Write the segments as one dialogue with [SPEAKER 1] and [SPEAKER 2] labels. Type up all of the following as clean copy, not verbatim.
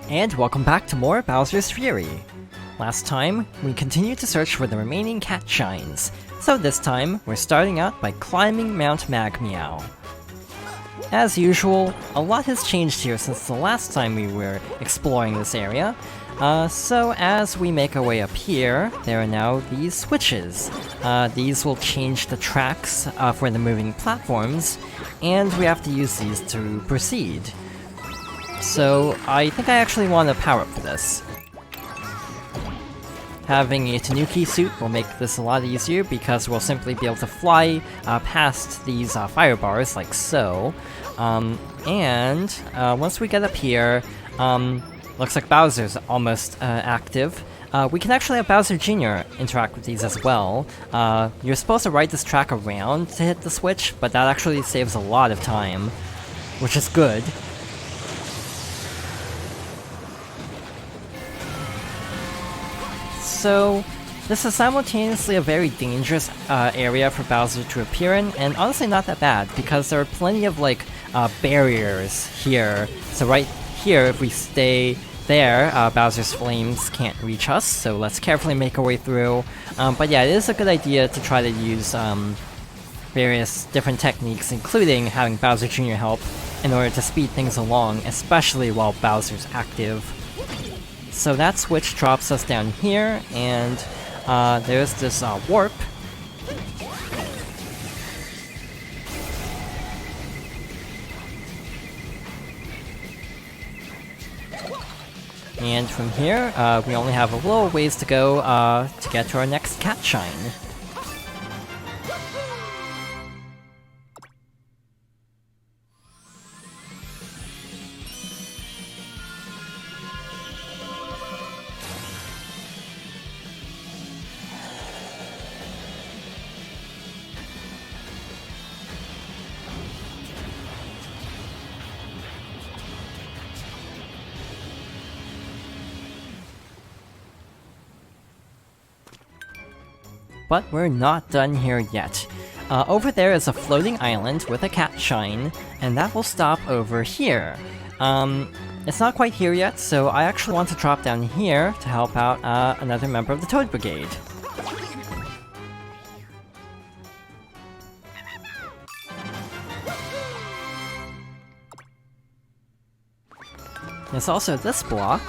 [SPEAKER 1] And welcome back to more Bowser's Fury! Last time, we continued to search for the remaining cat shines, so this time, we're starting out by climbing Mount Mac Meow. As usual, a lot has changed here since the last time we were exploring this area, so as we make our way up here, there are now these switches. These will change the tracks for the moving platforms, and we have to use these to proceed. So, I think I actually want a power-up for this. Having a Tanuki suit will make this a lot easier because we'll simply be able to fly past these fire bars like so. Once we get up here, looks like Bowser's almost active. We can actually have Bowser Jr. interact with these as well. You're supposed to ride this track around to hit the switch, but that actually saves a lot of time, which is good. So, this is simultaneously a very dangerous area for Bowser to appear in, and honestly not that bad, because there are plenty of, like, barriers here. So right here, if we stay there, Bowser's flames can't reach us, so let's carefully make our way through. But yeah, it is a good idea to try to use various different techniques, including having Bowser Jr. help, in order to speed things along, especially while Bowser's active. So that switch drops us down here, and there's this warp. And from here, we only have a little ways to go to get to our next cat shine. But we're not done here yet. Over there is a floating island with a cat shine, and that will stop over here. It's not quite here yet, so I actually want to drop down here to help out another member of the Toad Brigade. There's also this block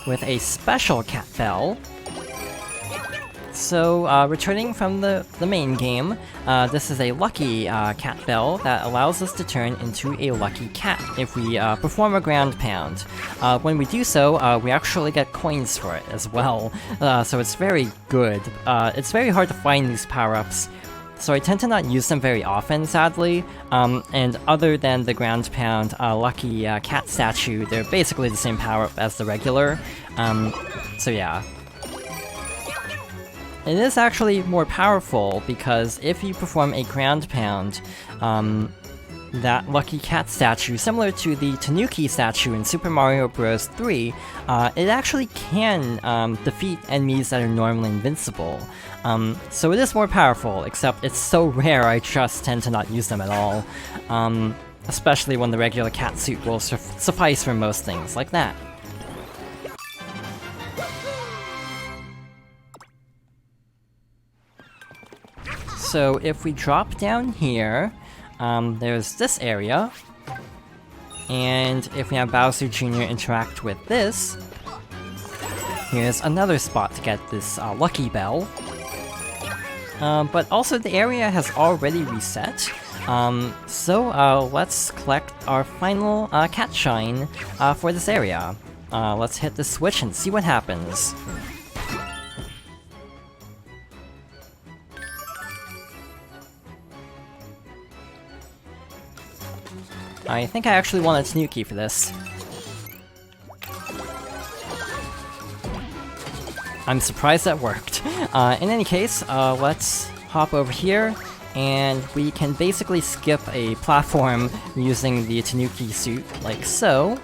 [SPEAKER 1] with a special cat bell. So, returning from the main game, this is a lucky cat bell that allows us to turn into a lucky cat if we perform a ground pound. When we do so, we actually get coins for it as well, so it's very good. It's very hard to find these power-ups, so I tend to not use them very often, sadly, and other than the ground pound lucky cat statue, they're basically the same power-up as the regular, so yeah. It is actually more powerful, because if you perform a ground pound, that lucky cat statue, similar to the Tanuki statue in Super Mario Bros. 3, it actually can defeat enemies that are normally invincible. So it is more powerful, except it's so rare I just tend to not use them at all. Especially when the regular cat suit will suffice for most things, like that. So if we drop down here, there's this area, and if we have Bowser Jr. interact with this, here's another spot to get this lucky bell. But also the area has already reset, so let's collect our final cat shine for this area. Let's hit the switch and see what happens. I think I actually want a Tanuki for this. I'm surprised that worked. In any case, let's hop over here, and we can basically skip a platform using the Tanuki suit, like so.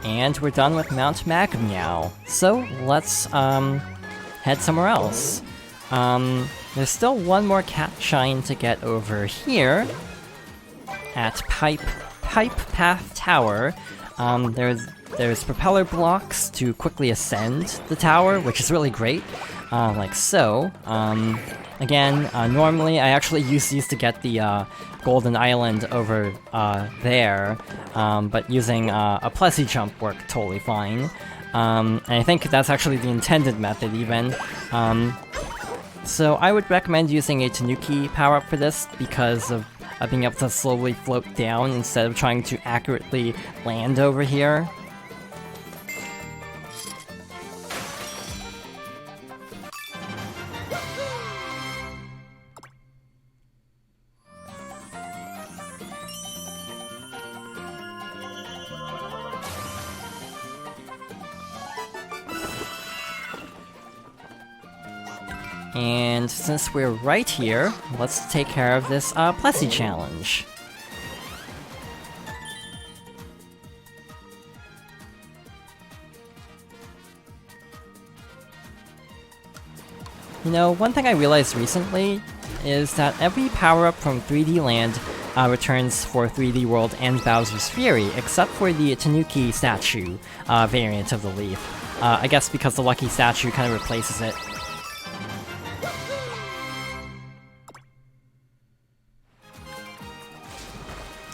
[SPEAKER 1] And we're done with Mount Mac Meow. So let's head somewhere else. There's still one more cat shine to get over here at Pipe Path Tower. There's propeller blocks to quickly ascend the tower, which is really great, like so. Again, normally I actually use these to get the Golden Island over there, but using a Plessy jump worked totally fine. And I think that's actually the intended method even. So I would recommend using a Tanuki power-up for this because of being able to slowly float down instead of trying to accurately land over here. And since we're right here, let's take care of this Plessy challenge. You know, one thing I realized recently is that every power-up from 3D Land returns for 3D World and Bowser's Fury, except for the Tanuki statue variant of the leaf. I guess because the Lucky statue kind of replaces it.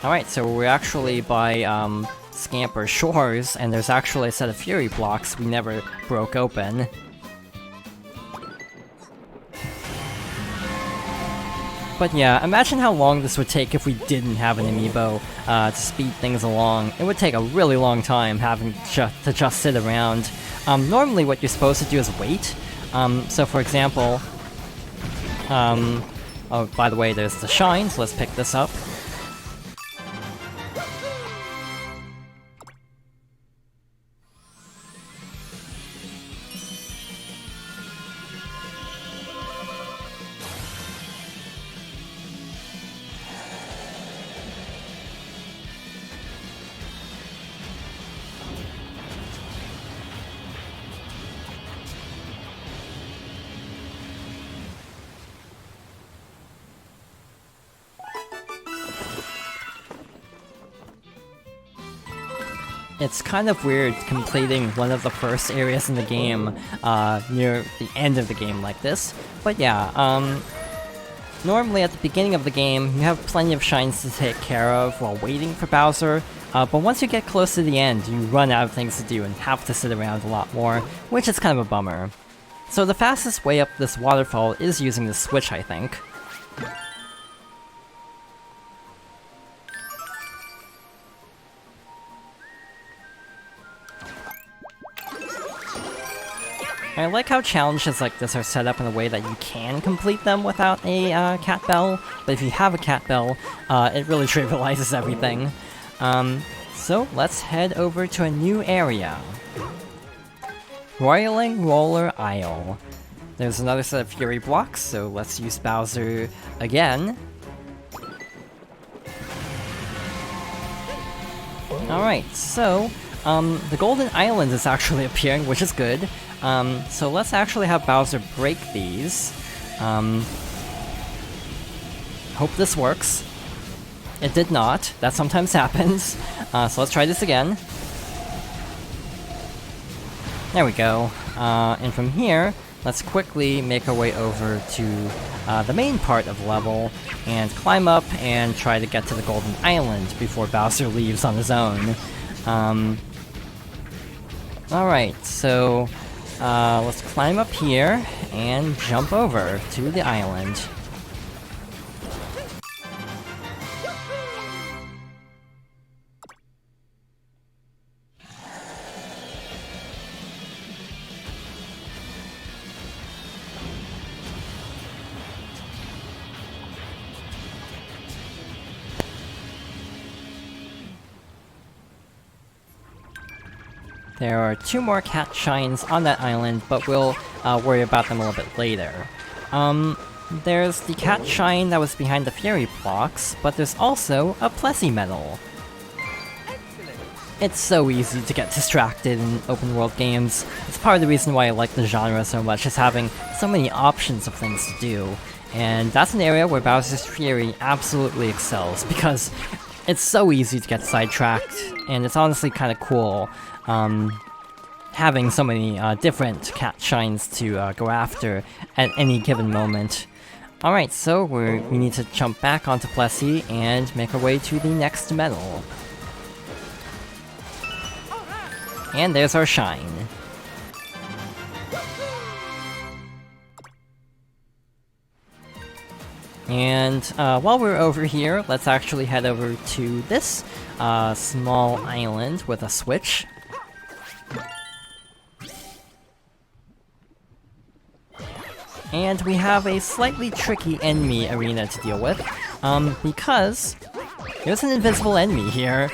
[SPEAKER 1] Alright, so we're actually by Scamper Shores, and there's actually a set of Fury blocks we never broke open. But yeah, imagine how long this would take if we didn't have an amiibo to speed things along. It would take a really long time having to just sit around. Normally what you're supposed to do is wait. So for example... oh, by the way, there's the shine, so let's pick this up. It's kind of weird completing one of the first areas in the game near the end of the game like this, but yeah, normally at the beginning of the game you have plenty of shines to take care of while waiting for Bowser, but once you get close to the end you run out of things to do and have to sit around a lot more, which is kind of a bummer. So the fastest way up this waterfall is using the switch, I think. I like how challenges like this are set up in a way that you can complete them without a cat bell, but if you have a cat bell, it really trivializes everything. So let's head over to a new area. Roiling Roller Isle. There's another set of Fury blocks, so let's use Bowser again. Alright, so the Golden Island is actually appearing, which is good. So let's actually have Bowser break these. Hope this works. It did not. That sometimes happens. So let's try this again. There we go. And from here, let's quickly make our way over to the main part of the level and climb up and try to get to the Golden Island before Bowser leaves on his own. Alright, so let's climb up here and jump over to the island. There are 2 more cat shines on that island, but we'll worry about them a little bit later. There's the cat shine that was behind the Fury blocks, but there's also a Plessy medal. It's so easy to get distracted in open world games. It's part of the reason why I like the genre so much, is having so many options of things to do. And that's an area where Bowser's Fury absolutely excels, because it's so easy to get sidetracked, and it's honestly kind of cool having so many different cat shines to go after at any given moment. Alright, so we need to jump back onto Plessy and make our way to the next medal. And there's our shine. And while we're over here, let's actually head over to this small island with a switch. And we have a slightly tricky enemy arena to deal with, because there's an invisible enemy here.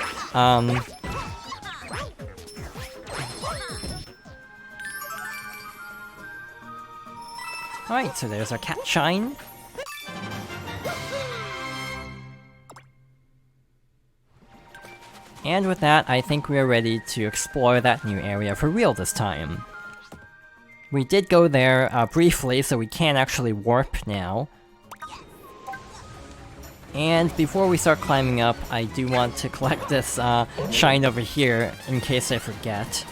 [SPEAKER 1] Alright, so there's our cat shine. And with that, I think we are ready to explore that new area for real this time. We did go there briefly, so we can actually warp now. And before we start climbing up, I do want to collect this shine over here, in case I forget.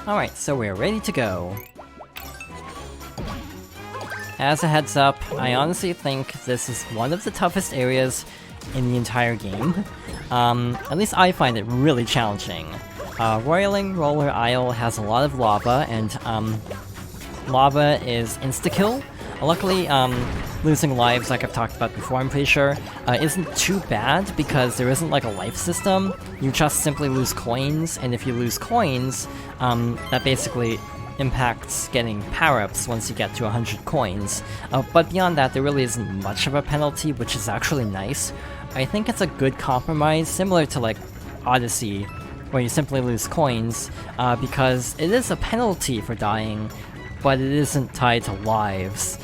[SPEAKER 1] Alright, so we're ready to go. As a heads up, I honestly think this is one of the toughest areas in the entire game. At least I find it really challenging. Roiling Roller Isle has a lot of lava, and lava is insta-kill. Luckily, losing lives, like I've talked about before, I'm pretty sure, isn't too bad because there isn't like a life system. You just simply lose coins, and if you lose coins, that basically impacts getting power-ups once you get to 100 coins. But beyond that, there really isn't much of a penalty, which is actually nice. I think it's a good compromise, similar to like Odyssey, where you simply lose coins, because it is a penalty for dying, but it isn't tied to lives.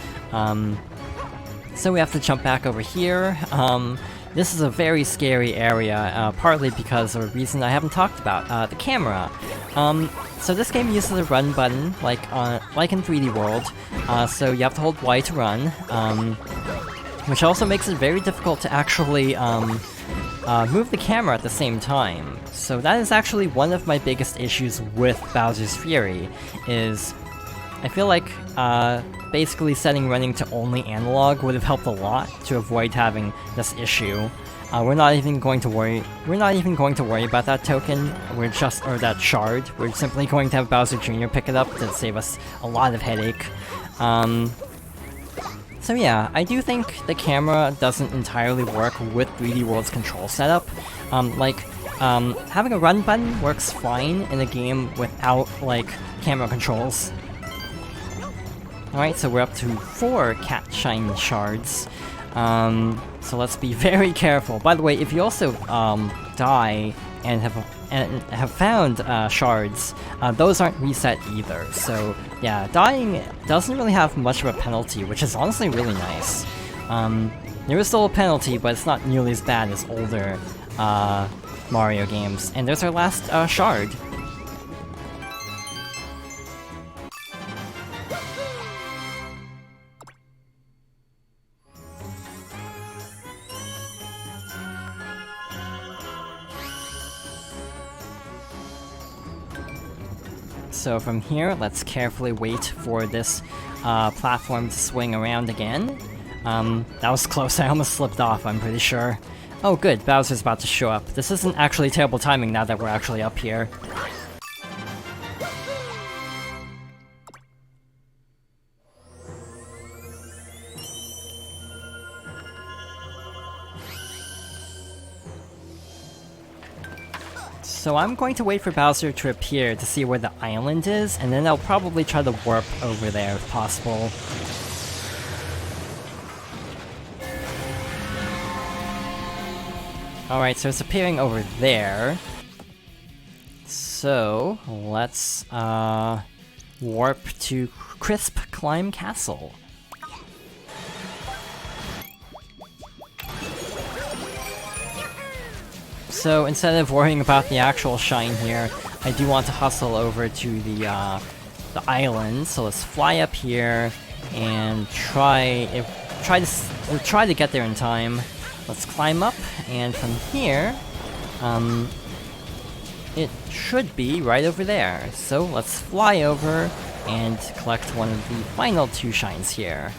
[SPEAKER 1] So we have to jump back over here. This is a very scary area, partly because of a reason I haven't talked about, the camera. So this game uses a run button, like in 3D World, so you have to hold Y to run, which also makes it very difficult to actually move the camera at the same time. So that is actually one of my biggest issues with Bowser's Fury, is I feel like basically setting running to only analog would have helped a lot to avoid having this issue. We're not even going to worry about that token, or that shard. We're simply going to have Bowser Jr. pick it up to save us a lot of headache. So yeah, I do think the camera doesn't entirely work with 3D World's control setup. Having a run button works fine in a game without, like, camera controls. Alright, so we're up to 4 cat shine shards. So let's be very careful. By the way, if you also die and have found shards, those aren't reset either. So yeah, dying doesn't really have much of a penalty, which is honestly really nice. There is still a penalty, but it's not nearly as bad as older Mario games. And there's our last shard. So from here, let's carefully wait for this platform to swing around again. That was close, I almost slipped off, I'm pretty sure. Oh good, Bowser's about to show up. This isn't actually terrible timing now that we're actually up here. So I'm going to wait for Bowser to appear to see where the island is, and then I'll probably try to warp over there if possible. Alright, so it's appearing over there. So let's warp to Crisp Climb Castle. So instead of worrying about the actual shine here, I do want to hustle over to the island. So let's fly up here and try to get there in time. Let's climb up, and from here, it should be right over there. So let's fly over and collect one of the final 2 shines here.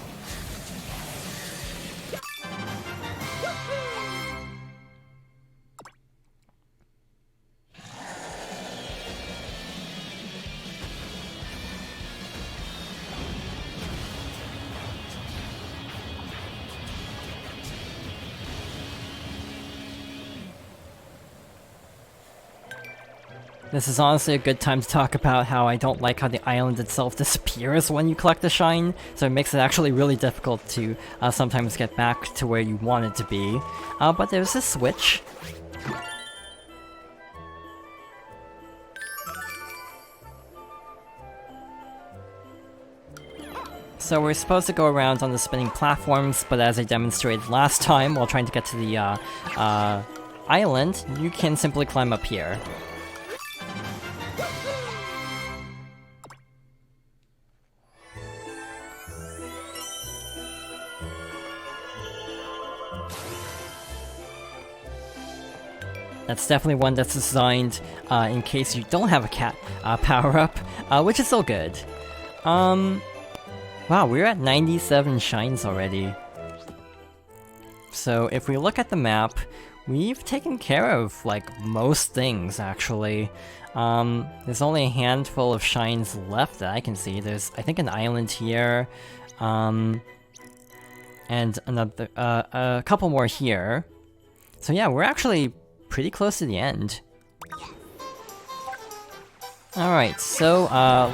[SPEAKER 1] This is honestly a good time to talk about how I don't like how the island itself disappears when you collect a shine, so it makes it actually really difficult to sometimes get back to where you want it to be. But there's this switch. So we're supposed to go around on the spinning platforms, but as I demonstrated last time while trying to get to the island, you can simply climb up here. That's definitely one that's designed in case you don't have a cat power-up, which is still good. Wow, we're at 97 shines already. So if we look at the map, we've taken care of, like, most things, actually. There's only a handful of shines left that I can see. There's, I think, an island here, and another, a couple more here. So yeah, we're actually pretty close to the end. Alright, so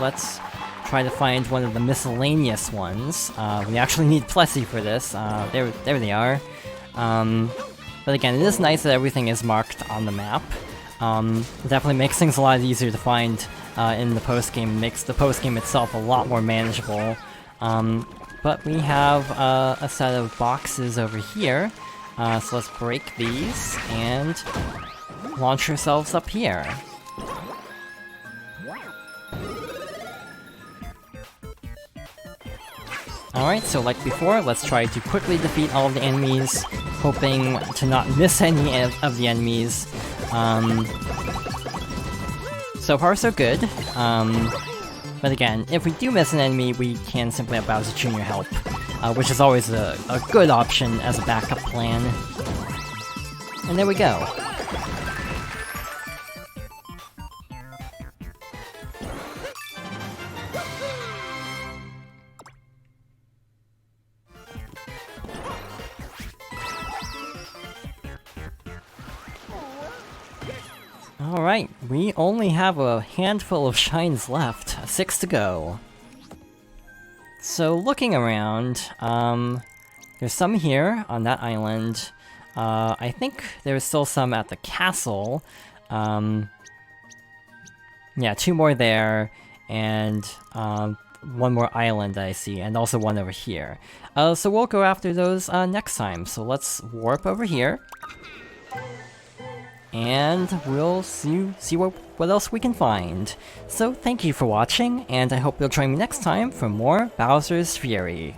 [SPEAKER 1] let's try to find one of the miscellaneous ones. We actually need Plessy for this. There they are. But again, it is nice that everything is marked on the map. It definitely makes things a lot easier to find in the post-game. Makes the post-game itself a lot more manageable. But we have a set of boxes over here. So let's break these and launch ourselves up here. Alright, so like before, let's try to quickly defeat all of the enemies, hoping to not miss any of the enemies. So far so good. But again, if we do miss an enemy, we can simply have Bowser Jr. help, which is always a good option as a backup plan. And there we go. Alright, we only have a handful of shines left, 6 to go. So looking around, there's some here on that island. I think there's still some at the castle. Yeah, 2 more there, and 1 more island that I see, and also 1 over here. So we'll go after those next time. So let's warp over here. And we'll see what else we can find. So thank you for watching, and I hope you'll join me next time for more Bowser's Fury.